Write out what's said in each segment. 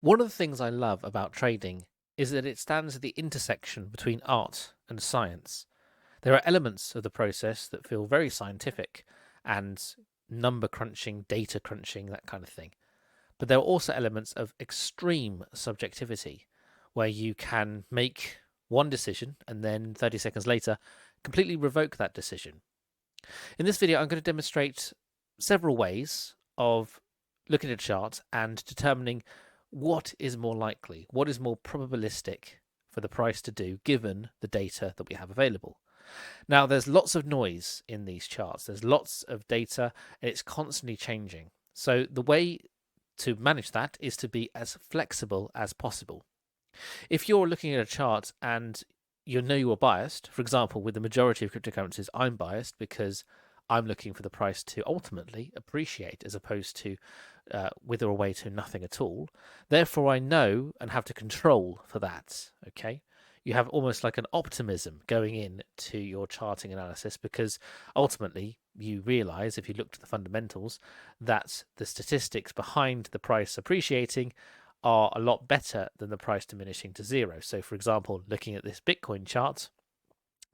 One of the things I love about trading is that it stands at the intersection between art and science. There are elements of the process that feel very scientific and number crunching, data crunching, that kind of thing. But there are also elements of extreme subjectivity where you can make one decision and then 30 seconds later completely revoke that decision. In this video, I'm going to demonstrate several ways of looking at a chart and determining what is more likely, what is more probabilistic for the price to do given the data that we have available. Now, there's lots of noise in these charts. There's lots of data and it's constantly changing. So the way to manage that is to be as flexible as possible. If you're looking at a chart and you know you're biased, for example, with the majority of cryptocurrencies, I'm biased because I'm looking for the price to ultimately appreciate as opposed to wither away to nothing at all. Therefore, I know and have to control for that. Okay. You have almost like an optimism going in to your charting analysis because ultimately you realize, if you look to the fundamentals, that the statistics behind the price appreciating are a lot better than the price diminishing to zero. So, for example, looking at this Bitcoin chart,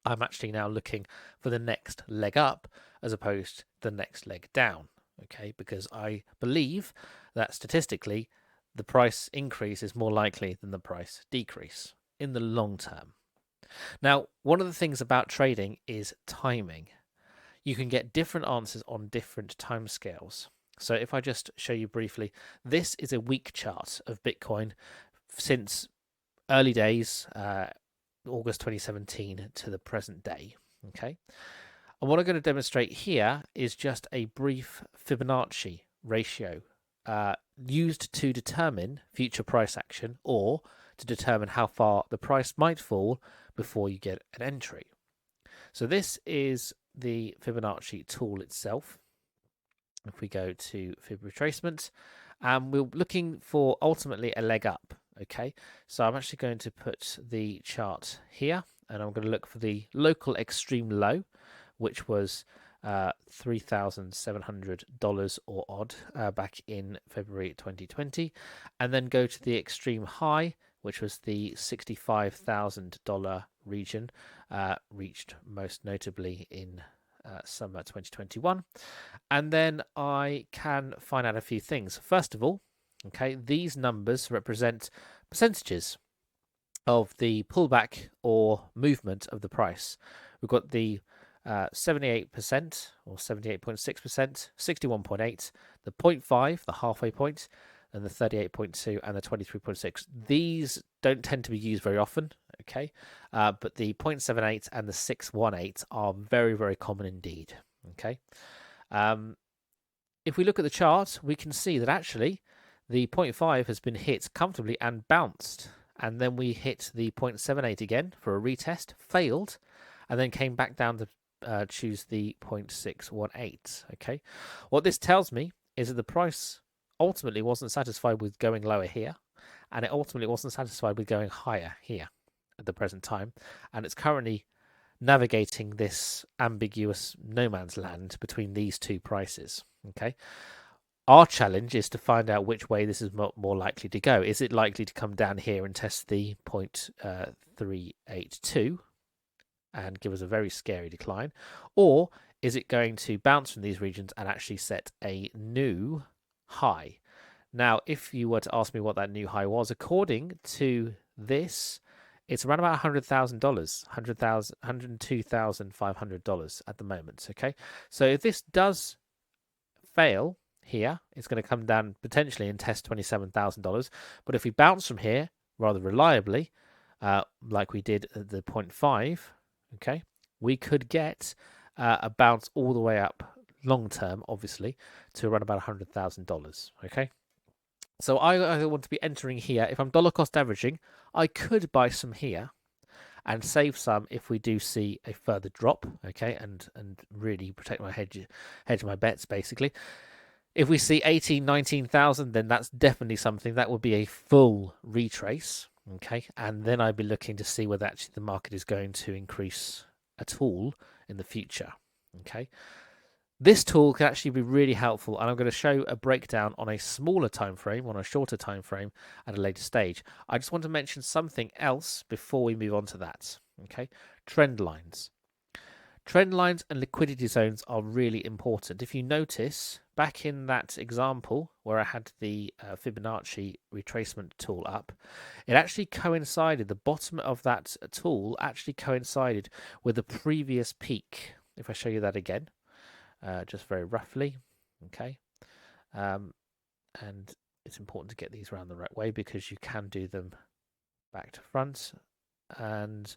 I'm actually now looking for the next leg up as opposed to the next leg down. Okay, because I believe that statistically the price increase is more likely than the price decrease in the long term. Now, one of the things about trading is timing. You can get different answers on different timescales. So if I just show you briefly, this is a week chart of Bitcoin since early days, August 2017 to the present day. Okay. And what I'm going to demonstrate here is just a brief Fibonacci ratio used to determine future price action or to determine how far the price might fall before you get an entry. So this is the Fibonacci tool itself. If we go to Fib retracement, and we're looking for ultimately a leg up. Okay, so I'm actually going to put the chart here and I'm going to look for the local extreme low, which was $3,700 or odd back in February 2020, and then go to the extreme high, which was the $65,000 region, reached most notably in summer 2021. And then I can find out a few things. First of all, okay, these numbers represent percentages of the pullback or movement of the price. We've got the 78% or 78.6%, 61.8, the 0.5, the halfway point, and the 38.2 and the 23.6. These don't tend to be used very often, okay? But the 0.78 and the 618 are very, very common indeed, okay? If we look at the chart, we can see that actually the 0.5 has been hit comfortably and bounced. And then we hit the 0.78 again for a retest, failed, and then came back down to choose the 0.618. Okay, what this tells me is that the price ultimately wasn't satisfied with going lower here, and it ultimately wasn't satisfied with going higher here at the present time, and it's currently navigating this ambiguous no man's land between these two prices. Okay, our challenge is to find out which way this is more likely to go. Is it likely to come down here and test the 0.382 and give us a very scary decline, or is it going to bounce from these regions and actually set a new high? Now, if you were to ask me what that new high was, according to this, it's around about $100,000, $102,500 at the moment. Okay, so if this does fail here, it's going to come down potentially and test $27,000. But if we bounce from here rather reliably, like we did at the 0.5, okay, we could get a bounce all the way up long term, obviously, to around about $100,000. Okay, so I want to be entering here. If I'm dollar cost averaging, I could buy some here and save some if we do see a further drop. Okay, and really protect my hedge my bets basically. If we see 18, 19,000, then that's definitely something that would be a full retrace. Okay, and then I'd be looking to see whether actually the market is going to increase at all in the future. Okay, This tool can actually be really helpful, and I'm going to show a breakdown on a smaller time frame, on a shorter time frame at a later stage. I just want to mention something else before we move on to that. Okay, trend lines. Trend lines and liquidity zones are really important. If you notice, back in that example where I had the Fibonacci retracement tool up, it actually coincided, the bottom of that tool actually coincided with the previous peak. If I show you that again, just very roughly, okay, and it's important to get these around the right way because you can do them back to front, and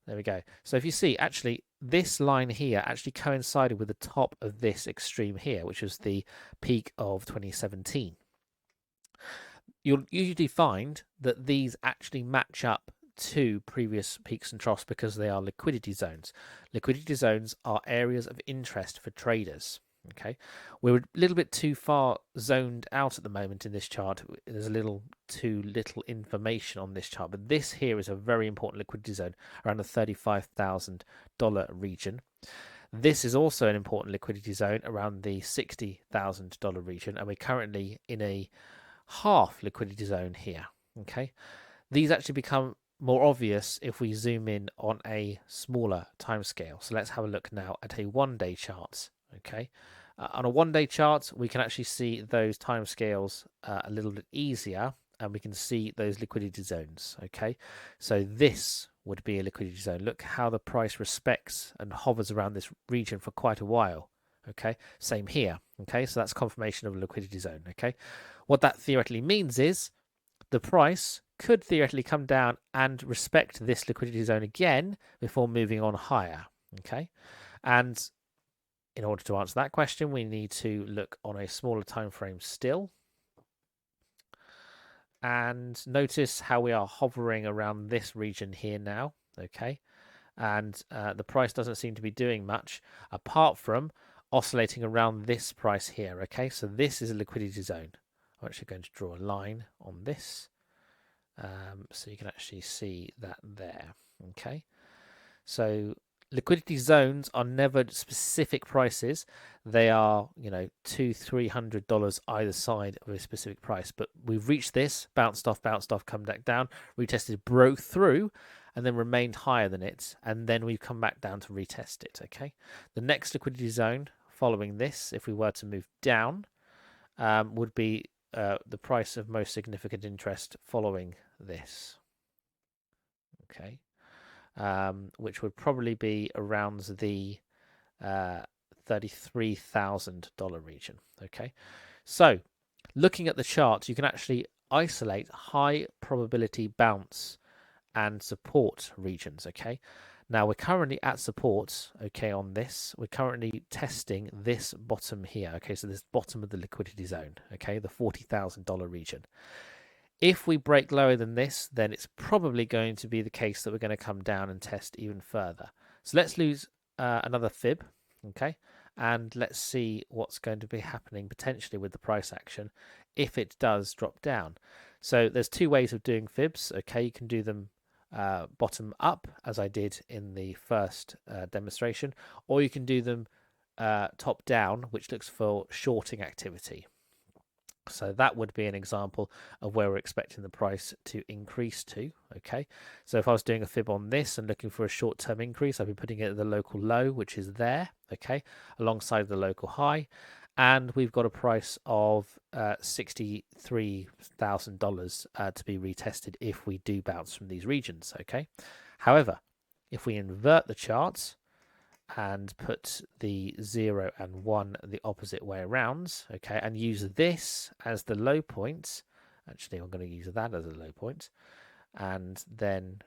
there we go. So if you see, actually, this line here actually coincided with the top of this extreme here, which was the peak of 2017. You'll usually find that these actually match up to previous peaks and troughs because they are liquidity zones. Liquidity zones are areas of interest for traders. Okay, we're a little bit too far zoned out at the moment in this chart. There's a little too little information on this chart, but this here is a very important liquidity zone around the $35,000 region. This is also an important liquidity zone around the $60,000 region, and we're currently in a half liquidity zone here. Okay, these actually become more obvious if we zoom in on a smaller time scale. So let's have a look now at a one-day chart. Okay, on a one-day chart, we can actually see those timescales a little bit easier, and we can see those liquidity zones. Okay, so this would be a liquidity zone. Look how the price respects and hovers around this region for quite a while. Okay, same here. Okay, so that's confirmation of a liquidity zone. Okay, what that theoretically means is the price could theoretically come down and respect this liquidity zone again before moving on higher. Okay, and in order to answer that question, we need to look on a smaller time frame still. And notice how we are hovering around this region here now. Okay, and the price doesn't seem to be doing much apart from oscillating around this price here. Okay, so this is a liquidity zone. I'm actually going to draw a line on this so you can actually see that there. Okay, so liquidity zones are never specific prices. They are, $200-300 either side of a specific price. But we've reached this, bounced off, come back down, retested, broke through, and then remained higher than it. And then we've come back down to retest it. Okay. The next liquidity zone following this, if we were to move down, would be the price of most significant interest following this. Okay. Which would probably be around the $33,000 region. Okay, so looking at the chart, you can actually isolate high probability bounce and support regions. Okay, now we're currently at support. Okay, on this, we're currently testing this bottom here. Okay, so this bottom of the liquidity zone. Okay, the $40,000 region. If we break lower than this, then it's probably going to be the case that we're going to come down and test even further. So let's lose another fib, okay? And let's see what's going to be happening potentially with the price action if it does drop down. So there's two ways of doing fibs, okay? You can do them bottom up, as I did in the first demonstration, or you can do them top down, which looks for shorting activity. So that would be an example of where we're expecting the price to increase to. Okay, so if I was doing a fib on this and looking for a short-term increase, I'd be putting it at the local low, which is there, okay, alongside the local high. And we've got a price of $63,000 to be retested if we do bounce from these regions. Okay, however, if we invert the charts and put the 0 and 1 the opposite way around, okay, and use this as the low point. Actually, I'm going to use that as a low point, and then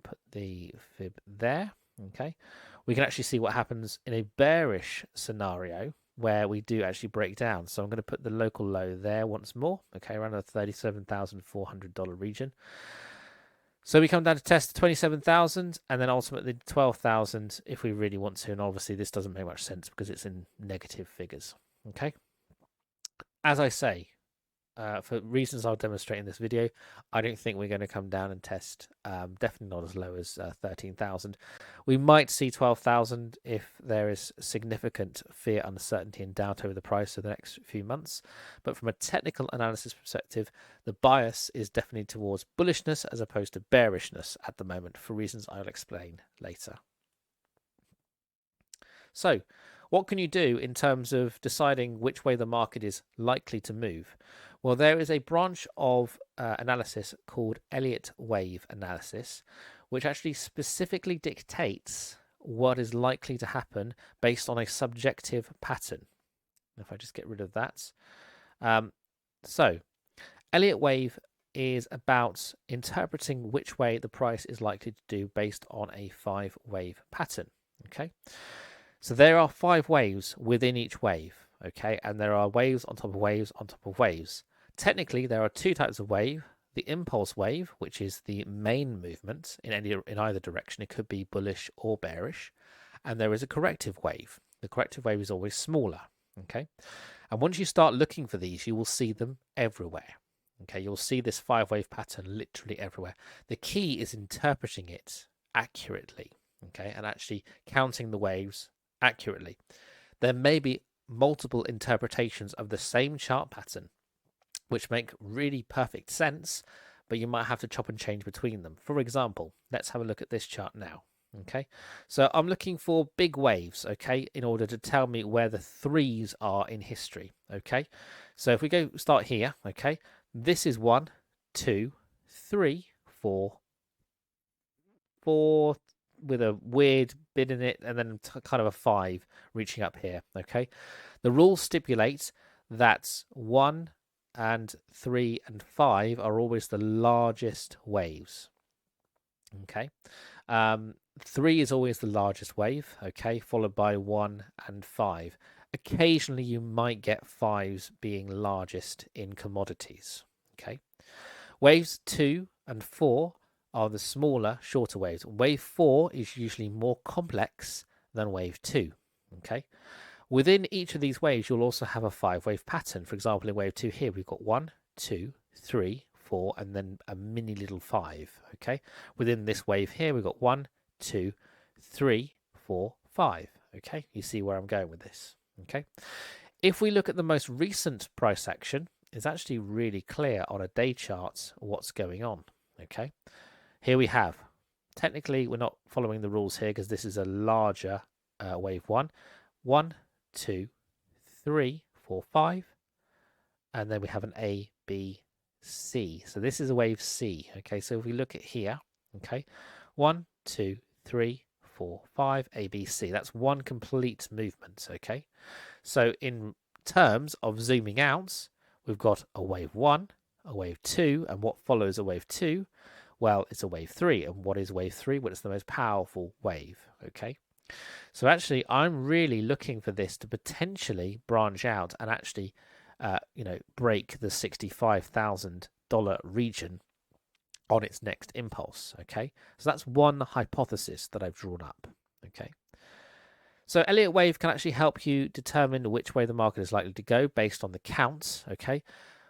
put the fib there, okay. We can actually see what happens in a bearish scenario where we do actually break down. So I'm going to put the local low there once more, okay, around the $37,400 region. So we come down to test 27,000 and then ultimately 12,000 if we really want to. And obviously this doesn't make much sense because it's in negative figures. Okay. As I say, for reasons I'll demonstrate in this video, I don't think we're going to come down and test, definitely not as low as 13,000. We might see 12,000 if there is significant fear, uncertainty, and doubt over the price of the next few months. But from a technical analysis perspective, the bias is definitely towards bullishness as opposed to bearishness at the moment, for reasons I'll explain later. So, what can you do in terms of deciding which way the market is likely to move? Well, there is a branch of analysis called Elliott wave analysis, which actually specifically dictates what is likely to happen based on a subjective pattern. If I just get rid of that. So, Elliott wave is about interpreting which way the price is likely to do based on a 5-wave pattern. Okay. So there are 5 waves within each wave, okay, and there are waves on top of waves on top of waves. Technically, there are 2 types of wave: the impulse wave, which is the main movement in either direction. It could be bullish or bearish, and there is a corrective wave. The corrective wave is always smaller, okay. And once you start looking for these, you will see them everywhere. Okay, you'll see this 5-wave pattern literally everywhere. The key is interpreting it accurately, okay, and actually counting the waves accurately. There may be multiple interpretations of the same chart pattern, which make really perfect sense, but you might have to chop and change between them. For example, let's have a look at this chart now. Okay, so I'm looking for big waves, okay, in order to tell me where the 3s are in history. Okay, so if we go start here, okay, this is 1, 2, 3, 4, 4 with a weird bit in it, and then kind of a 5 reaching up here. Okay, the rules stipulate that 1 and 3 and 5 are always the largest waves. Okay, 3 is always the largest wave, okay, followed by 1 and 5. Occasionally you might get 5s being largest in commodities. Okay, waves 2 and 4 are the smaller, shorter waves. Wave 4 is usually more complex than wave 2. Okay, within each of these waves, you'll also have a 5-wave pattern. For example, in wave 2 here, we've got 1, 2, 3, 4, and then a mini little 5. Okay, within this wave here, we've got 1, 2, 3, 4, 5. Okay, you see where I'm going with this. Okay, if we look at the most recent price action, it's actually really clear on a day chart what's going on. Okay, here we have, technically we're not following the rules here because this is a larger wave 1. 1, 2, 3, 4, 5, and then we have an A, B, C. So this is a wave C. Okay, so if we look at here, okay, 1, 2, 3, 4, 5, A, B, C. That's one complete movement. Okay, so in terms of zooming out, we've got a wave 1, a wave 2, and what follows a wave 2? Well, it's a wave 3. And what is wave 3? Well, it's the most powerful wave. Okay, so actually I'm really looking for this to potentially branch out and actually break the $65,000 region on its next impulse. Okay, so that's one hypothesis that I've drawn up. Okay, so Elliott wave can actually help you determine which way the market is likely to go based on the counts. Okay,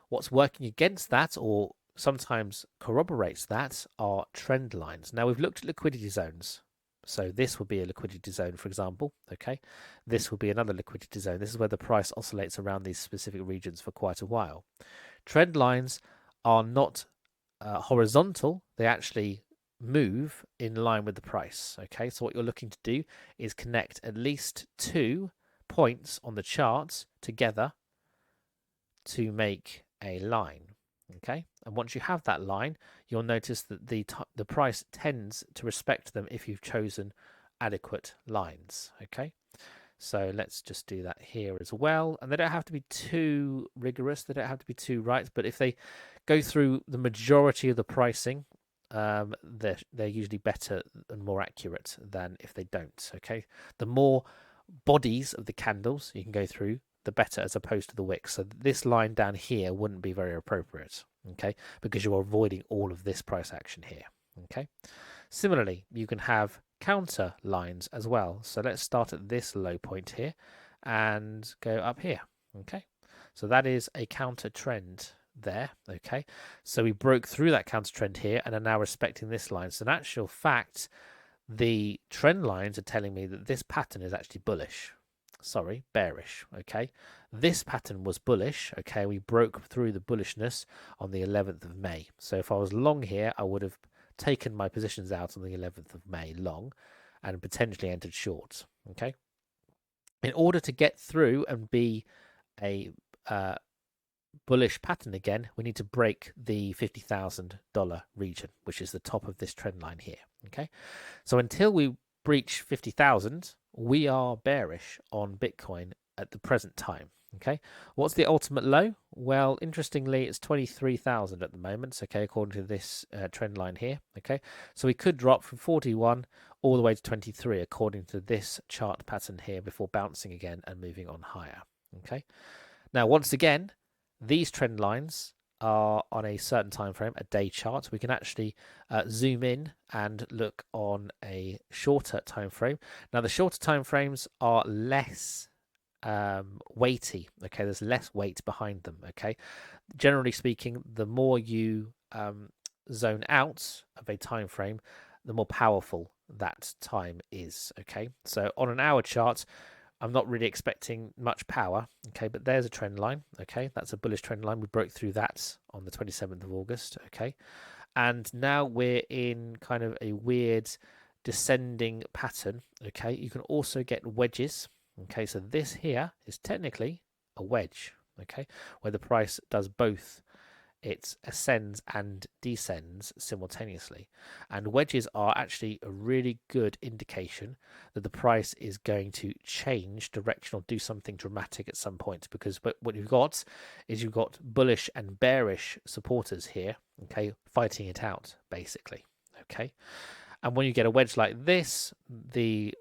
what's working against that, or sometimes corroborates that, are trend lines. Now we've looked at liquidity zones. So this would be a liquidity zone, for example. Okay, this would be another liquidity zone. This is where the price oscillates around these specific regions for quite a while. Trend lines are not horizontal. They actually move in line with the price. Okay, so what you're looking to do is connect at least 2 points on the chart together to make a line. Okay, and once you have that line, you'll notice that the price tends to respect them if you've chosen adequate lines. Okay, so let's just do that here as well. And they don't have to be too rigorous, they don't have to be too right, but if they go through the majority of the pricing, they're usually better and more accurate than if they don't. Okay, the more bodies of the candles you can go through, the better, as opposed to the wick. So this line down here wouldn't be very appropriate, okay, because you're avoiding all of this price action here. Okay, similarly, you can have counter lines as well. So let's start at this low point here and go up here. Okay, so that is a counter trend there. Okay, so we broke through that counter trend here and are now respecting this line. So in actual fact, the trend lines are telling me that this pattern is actually bullish. Sorry, bearish. Okay, this pattern was bullish. Okay, we broke through the bullishness on the 11th of May. So if I was long here, I would have taken my positions out on the 11th of May long and potentially entered short. Okay, in order to get through and be a bullish pattern again, we need to break the $50,000 region, which is the top of this trend line here. Okay, so until we breach 50,000, we are bearish on Bitcoin at the present time. Okay, what's the ultimate low? Well, interestingly, it's 23,000 at the moment. Okay, according to this trend line here. Okay, so we could drop from 41 all the way to 23 according to this chart pattern here before bouncing again and moving on higher. Okay, now once again, these trend lines are on a certain time frame, a day chart. We can actually zoom in and look on a shorter time frame. Now the shorter time frames are less weighty. Okay, there's less weight behind them. Okay, generally speaking, the more you zone out of a time frame, the more powerful that time is. Okay, so on an hour chart, I'm not really expecting much power. Okay, but there's a trend line. Okay, that's a bullish trend line. We broke through that on the 27th of August. Okay, and now we're in kind of a weird descending pattern. Okay, you can also get wedges. Okay, so this here is technically a wedge. Okay, where the price does both. It ascends and descends simultaneously. And wedges are actually a really good indication that the price is going to change direction or do something dramatic at some point, because what you've got is you've got bullish and bearish supporters here, okay, fighting it out basically. Okay, and when you get a wedge like this, the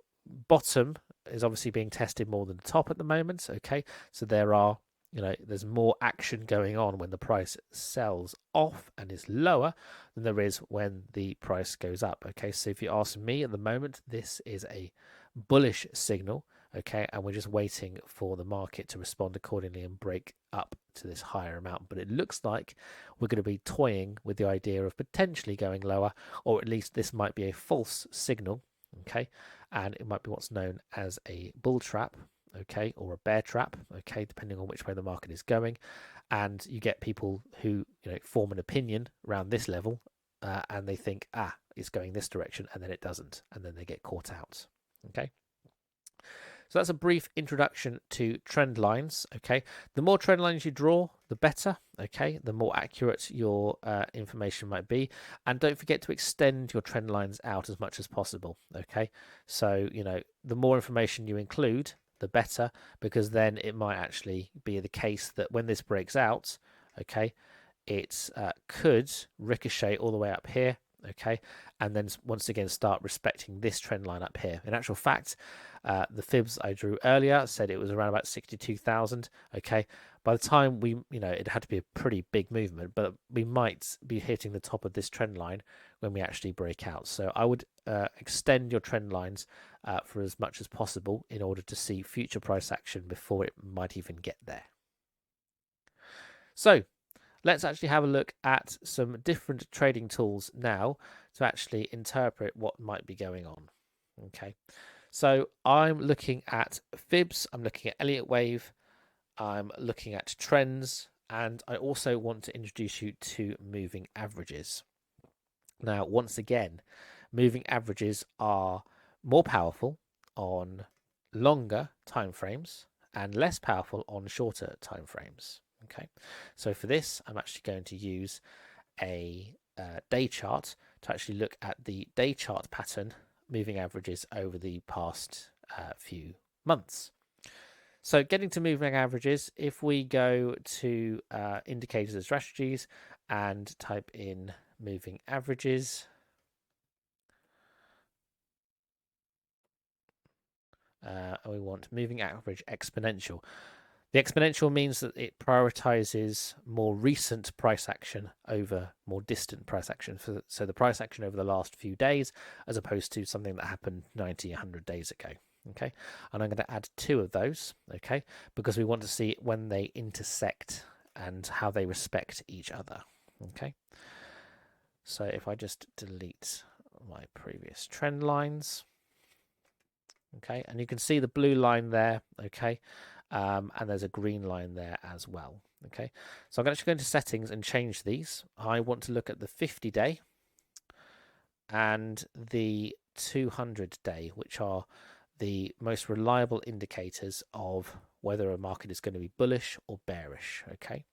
bottom is obviously being tested more than the top at the moment. Okay, so there's more action going on when the price sells off and is lower than there is when the price goes up. Okay, so if you ask me at the moment, this is a bullish signal. Okay, and we're just waiting for the market to respond accordingly and break up to this higher amount. But it looks like we're going to be toying with the idea of potentially going lower, or at least this might be a false signal. Okay, and it might be what's known as a bull trap. Okay, or a bear trap. Okay, depending on which way the market is going, and you get people who form an opinion around this level, and they think it's going this direction, and then it doesn't, and then they get caught out. Okay, so that's a brief introduction to trend lines. Okay, the more trend lines you draw, the better. Okay, the more accurate your information might be, and don't forget to extend your trend lines out as much as possible. Okay, so the more information you include, the better, because then it might actually be the case that when this breaks out, okay, it could ricochet all the way up here, okay, and then once again start respecting this trend line up here. In actual fact, the fibs I drew earlier said it was around about 62,000. Okay, by the time it had to be a pretty big movement, but we might be hitting the top of this trend line when we actually break out. So I would extend your trend lines for as much as possible in order to see future price action before it might even get there. So let's actually have a look at some different trading tools now to actually interpret what might be going on. Okay, so I'm looking at fibs, I'm looking at Elliott wave, I'm looking at trends, and I also want to introduce you to moving averages. Now, once again, moving averages are more powerful on longer time frames and less powerful on shorter time frames. Okay, so for this, I'm actually going to use a day chart to actually look at the day chart pattern moving averages over the past few months. So getting to moving averages, if we go to indicators and strategies and type in moving averages, and we want moving average exponential. The exponential means that it prioritizes more recent price action over more distant price action. So the price action over the last few days, as opposed to something that happened 90, 100 days ago. Okay, and I'm going to add 2 of those. Okay, because we want to see when they intersect and how they respect each other. Okay, so if I just delete my previous trend lines. Okay, and you can see the blue line there. Okay, and there's a green line there as well. Okay, so I'm actually going to settings and change these. I want to look at the 50-day and the 200-day, which are the most reliable indicators of whether a market is going to be bullish or bearish. Okay,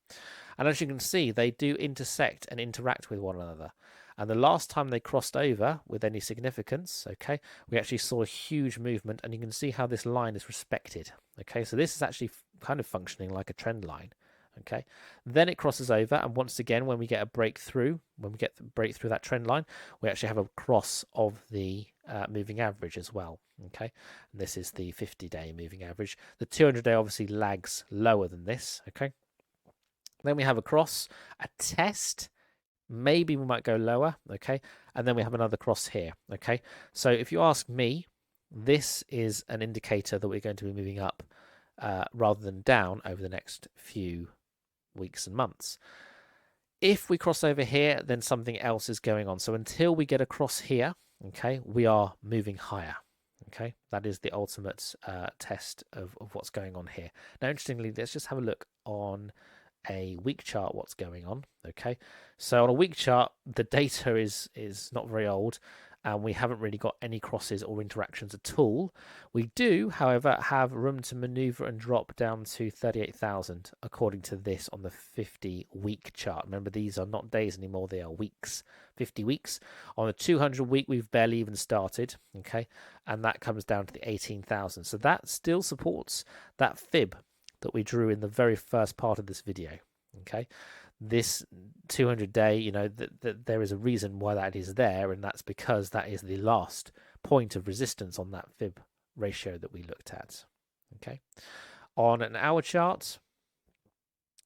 and as you can see, they do intersect and interact with one another. And the last time they crossed over with any significance, okay, we actually saw a huge movement, and you can see how this line is respected. Okay, so this is actually kind of functioning like a trend line. Okay, then it crosses over, and once again, when we get a breakthrough, that trend line, we actually have a cross of the moving average as well. Okay, and this is the 50-day moving average. The 200-day obviously lags lower than this. Okay, then we have a cross, a test. Maybe we might go lower. Okay, and then we have another cross here. Okay, so if you ask me, this is an indicator that we're going to be moving up rather than down over the next few weeks and months. If we cross over here, then something else is going on. So until we get across here, okay, we are moving higher. Okay, that is the ultimate test of what's going on here. Now, interestingly, let's just have a look on a week chart what's going on. Okay, so on a week chart, the data is not very old, and we haven't really got any crosses or interactions at all. We do, however, have room to maneuver and drop down to 38,000 according to this on the 50-week chart. Remember, these are not days anymore, they are weeks. 50 weeks. On the 200-week, we've barely even started. Okay, and that comes down to the 18,000. So that still supports that fib that we drew in the very first part of this video. Okay, this 200-day, you know, there is a reason why that is there, and that's because that is the last point of resistance on that fib ratio that we looked at. Okay, on an hour chart,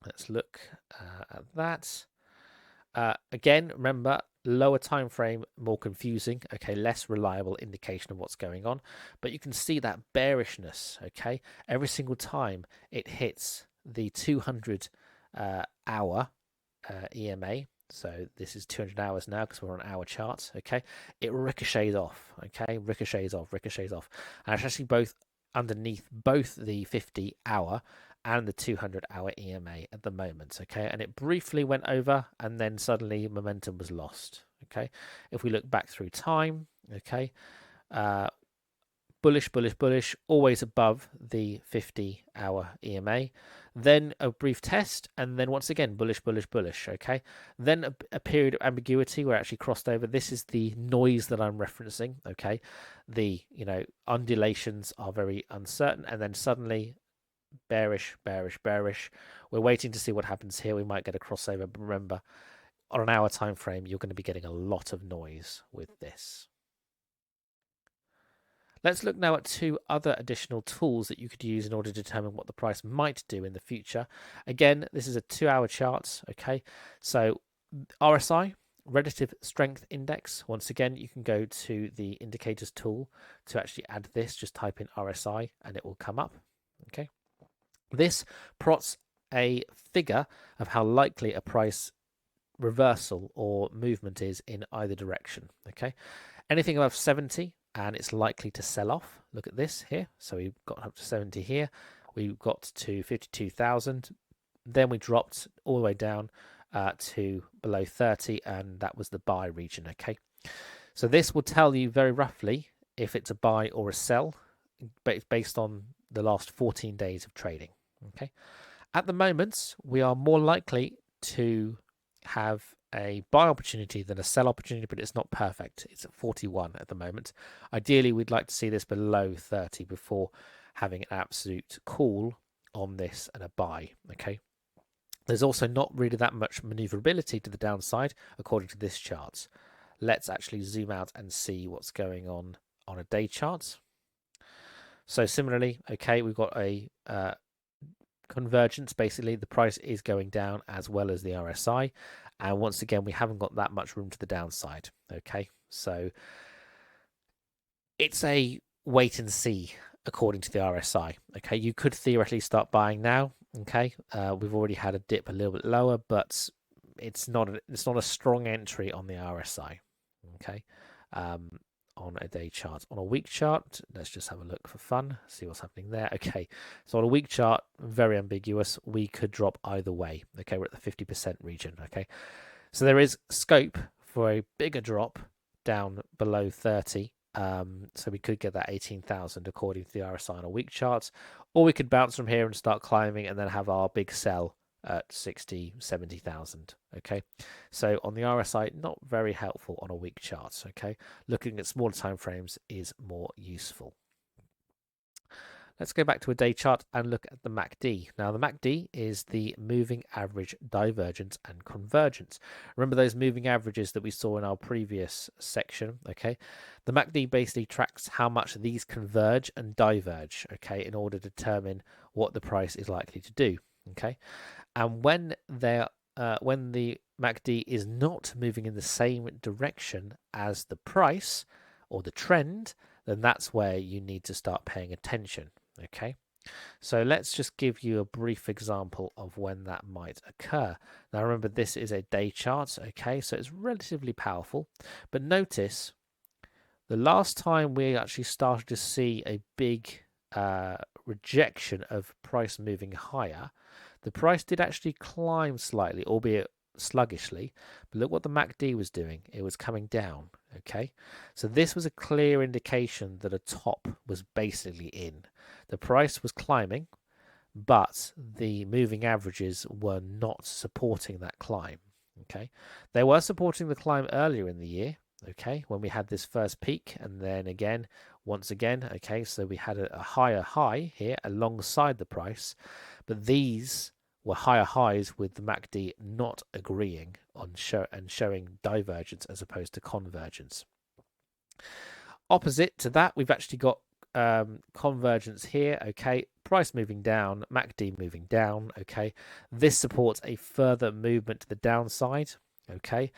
let's look at that. Again, remember, lower time frame, more confusing. Okay, less reliable indication of what's going on, but you can see that bearishness. Okay, every single time it hits the 200 hour EMA, so this is 200 hours now because we're on hour charts. Okay, it ricochets off. Okay, ricochets off, and it's actually both underneath both the 50-hour and the 200-hour EMA at the moment. Okay, and it briefly went over, and then suddenly momentum was lost. Okay, if we look back through time, okay, bullish, always above the 50-hour EMA. Then a brief test, and then once again bullish. Okay, then a period of ambiguity where it actually crossed over. This is the noise that I'm referencing. Okay, the undulations are very uncertain, and then suddenly bearish. We're waiting to see what happens here. We might get a crossover, but remember, on an hour time frame, you're going to be getting a lot of noise with this. Let's look now at two other additional tools that you could use in order to determine what the price might do in the future. Again, this is a 2-hour chart. Okay, so RSI, Relative Strength Index. Once again, you can go to the indicators tool to actually add this. Just type in RSI and it will come up. Okay, this plots a figure of how likely a price reversal or movement is in either direction. Okay, anything above 70 and it's likely to sell off. Look at this here. So we've got up to 70 here. We got to 52,000. Then we dropped all the way down to below 30, and that was the buy region. Okay, so this will tell you very roughly if it's a buy or a sell based on the last 14 days of trading. Okay, at the moment, we are more likely to have a buy opportunity than a sell opportunity, but it's not perfect. It's at 41 at the moment. Ideally, we'd like to see this below 30 before having an absolute call on this and a buy. Okay, there's also not really that much maneuverability to the downside according to this chart. Let's actually zoom out and see what's going on a day chart. So similarly, okay, we've got a convergence. Basically, the price is going down as well as the RSI, and once again we haven't got that much room to the downside. Okay, so it's a wait and see according to the RSI. Okay, you could theoretically start buying now. Okay, we've already had a dip a little bit lower, but it's not a strong entry on the RSI. Okay, on a day chart. On a week chart, let's just have a look for fun, see what's happening there. Okay, so on a week chart, very ambiguous. We could drop either way. Okay, we're at the 50% region. Okay, so there is scope for a bigger drop down below 30. So we could get that 18,000 according to the RSI on a week chart, or we could bounce from here and start climbing and then have our big sell at 60, 70,000. Okay, so on the RSI, not very helpful on a week chart. Okay, looking at smaller time frames is more useful. Let's go back to a day chart and look at the MACD. Now, the MACD is the moving average divergence and convergence. Remember those moving averages that we saw in our previous section, okay? The MACD basically tracks how much these converge and diverge, okay, in order to determine what the price is likely to do, okay? And when the MACD is not moving in the same direction as the price or the trend, then that's where you need to start paying attention. Okay, so let's just give you a brief example of when that might occur. Now remember, this is a day chart, okay, so it's relatively powerful, but notice the last time we actually started to see a big rejection of price moving higher, the price did actually climb slightly, albeit sluggishly, but look what the MACD was doing. It was coming down. Okay, so this was a clear indication that a top was basically in. The price was climbing, but the moving averages were not supporting that climb. Okay, they were supporting the climb earlier in the year, okay, when we had this first peak, and then again, once again, okay, so we had a higher high here alongside the price, but these were higher highs with the MACD not agreeing on showing divergence as opposed to convergence. Opposite to that, we've actually got convergence here, okay, price moving down, MACD moving down, okay. This supports a further movement to the downside, okay,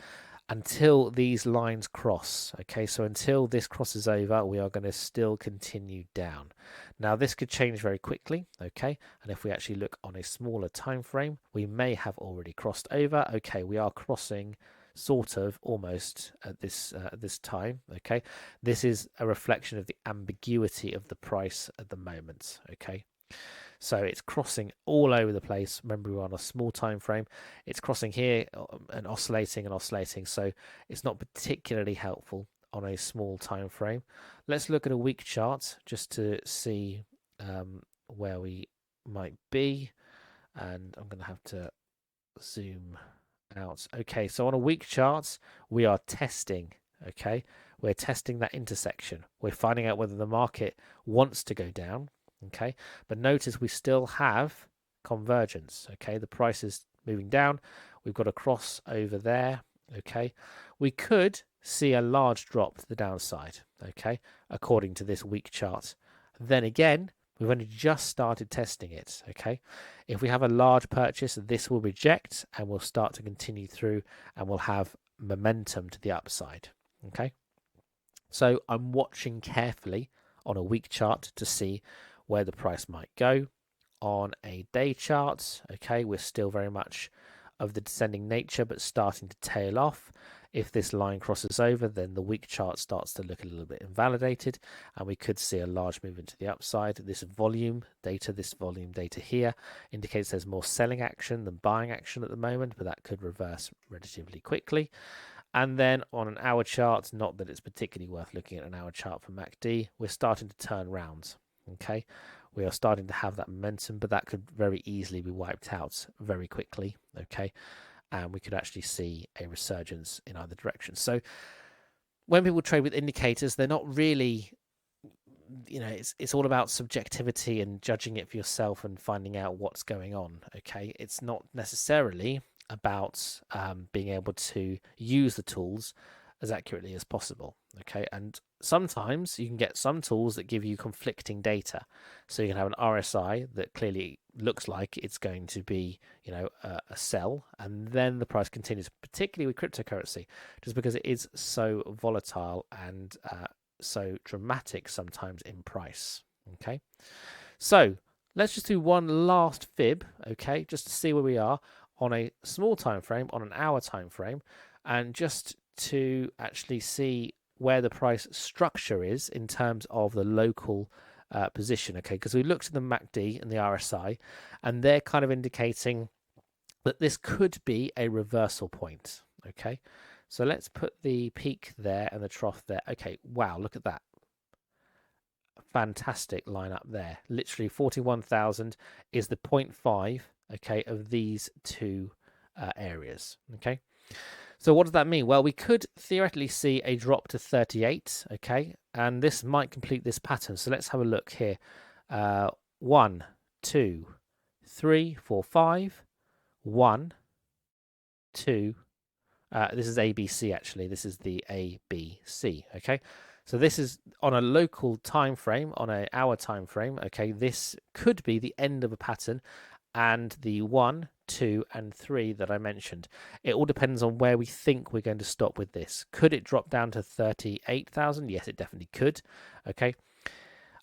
until these lines cross, okay. So until this crosses over, we are going to still continue down. Now this could change very quickly, okay, and if we actually look on a smaller time frame, we may have already crossed over. Okay, we are crossing sort of almost at this time, okay. This is a reflection of the ambiguity of the price at the moment, okay. So it's crossing all over the place. Remember, we're on a small time frame. It's crossing here and oscillating, so it's not particularly helpful on a small time frame. Let's look at a week chart just to see where we might be, and I'm going to have to zoom out. Okay, so on a week chart, we are testing, okay, we're testing that intersection. We're finding out whether the market wants to go down, okay, but notice we still have convergence, okay, the price is moving down, we've got a cross over there, okay, we could see a large drop to the downside, okay, according to this week chart. Then again, we've only just started testing it, okay? If we have a large purchase, this will reject and we'll start to continue through and we'll have momentum to the upside, okay? So I'm watching carefully on a week chart to see where the price might go. On a day chart, okay, we're still very much of the descending nature, but starting to tail off. If this line crosses over, then the week chart starts to look a little bit invalidated, and we could see a large movement to the upside. This volume data here indicates there's more selling action than buying action at the moment, but that could reverse relatively quickly. And then on an hour chart, not that it's particularly worth looking at an hour chart for MACD, we're starting to turn round, okay? We are starting to have that momentum, but that could very easily be wiped out very quickly, okay? And we could actually see a resurgence in either direction. So when people trade with indicators, they're not really, you know, it's all about subjectivity and judging it for yourself and finding out what's going on, okay? It's not necessarily about being able to use the tools as accurately as possible, okay? And sometimes you can get some tools that give you conflicting data. So you can have an RSI that clearly looks like it's going to be, you know, a sell, and then the price continues, particularly with cryptocurrency, just because it is so volatile and so dramatic sometimes in price, okay? So let's just do one last fib, okay, just to see where we are on a small time frame, on an hour time frame, and just to actually see where the price structure is in terms of the local position, okay? Because we looked at the MACD and the RSI, and they're kind of indicating that this could be a reversal point, okay? So let's put the peak there and the trough there. Okay, wow, look at that. Fantastic line up there. Literally 41,000 is the 0.5, okay, of these two areas, okay? So what does that mean? Well, we could theoretically see a drop to 38, okay, and this might complete this pattern. So let's have a look here. 1, 2, 3, 4, 5. 1, 2. This is ABC actually. This is the ABC, okay? So this is on a local time frame, on an hour time frame, okay? This could be the end of a pattern, and the 1, 2, and 3 that I mentioned. It all depends on where we think we're going to stop with this. Could it drop down to 38,000? Yes, it definitely could. Okay.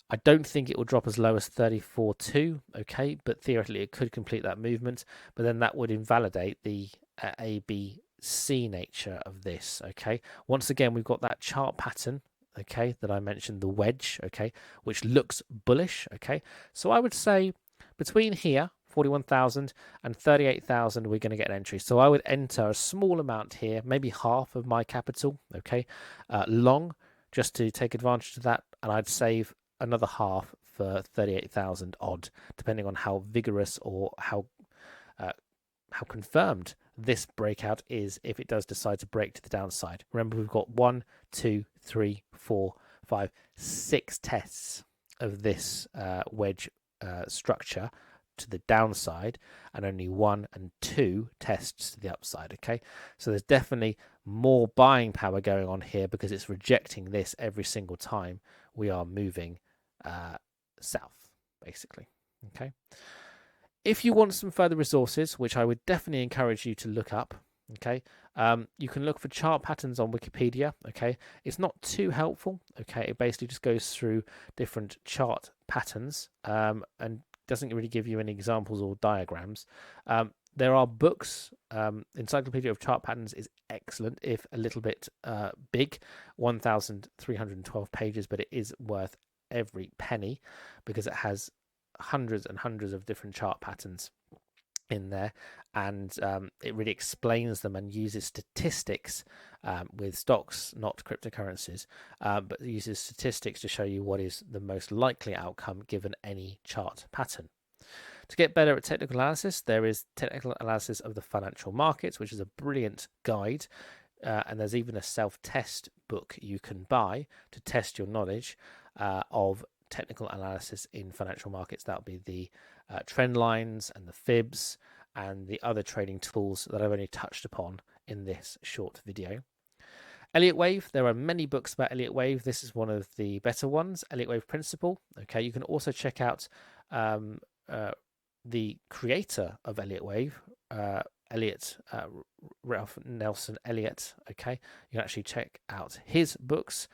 I don't think it will drop as low as 34.2. Okay, but theoretically it could complete that movement. But then that would invalidate the ABC nature of this. Okay. Once again, we've got that chart pattern. Okay, that I mentioned, the wedge. Okay, which looks bullish. Okay, so I would say between here, 41,000 and 38,000, we're going to get an entry. So I would enter a small amount here, maybe half of my capital, okay, long, just to take advantage of that, and I'd save another half for 38,000 odd, depending on how vigorous or how confirmed this breakout is, if it does decide to break to the downside. Remember, we've got 1, 2, 3, 4, 5, 6 tests of this wedge structure to the downside, and only 1 and 2 tests to the upside. Okay, so there's definitely more buying power going on here, because it's rejecting this every single time we are moving south, basically. Okay, if you want some further resources, which I would definitely encourage you to look up, okay, you can look for chart patterns on Wikipedia. Okay, it's not too helpful. Okay, it basically just goes through different chart patterns and doesn't really give you any examples or diagrams. There are books. Encyclopedia of Chart Patterns is excellent, if a little bit big, 1,312 pages, but it is worth every penny, because it has hundreds and hundreds of different chart patterns in there, and it really explains them and uses statistics with stocks, not cryptocurrencies, but uses statistics to show you what is the most likely outcome given any chart pattern. To get better at technical analysis, there is Technical Analysis of the Financial Markets, which is a brilliant guide, and there's even a self-test book you can buy to test your knowledge of technical analysis in financial markets. That would be the trend lines and the fibs and the other trading tools that I've only touched upon in this short video. Elliott Wave, there are many books about Elliott Wave. This is one of the better ones, Elliott Wave Principle. Okay, you can also check out the creator of Elliott Wave, Ralph Nelson Elliott. Okay, you can actually check out his books.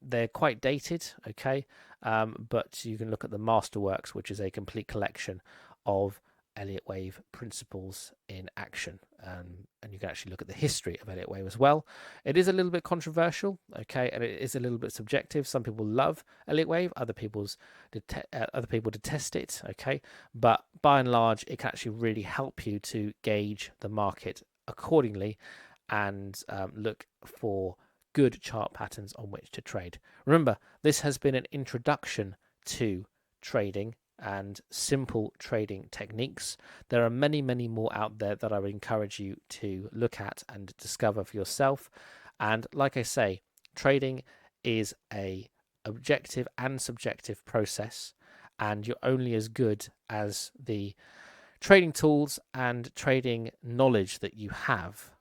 They're quite dated, okay, but you can look at the Masterworks, which is a complete collection of Elliott Wave principles in action, and you can actually look at the history of Elliott Wave as well. It is a little bit controversial, okay, and it is a little bit subjective. Some people love Elliott Wave, other people detest it, okay, but by and large, it can actually really help you to gauge the market accordingly and look for good chart patterns on which to trade. Remember, this has been an introduction to trading and simple trading techniques. There are many, many more out there that I would encourage you to look at and discover for yourself. And like I say, trading is a objective and subjective process, and you're only as good as the trading tools and trading knowledge that you have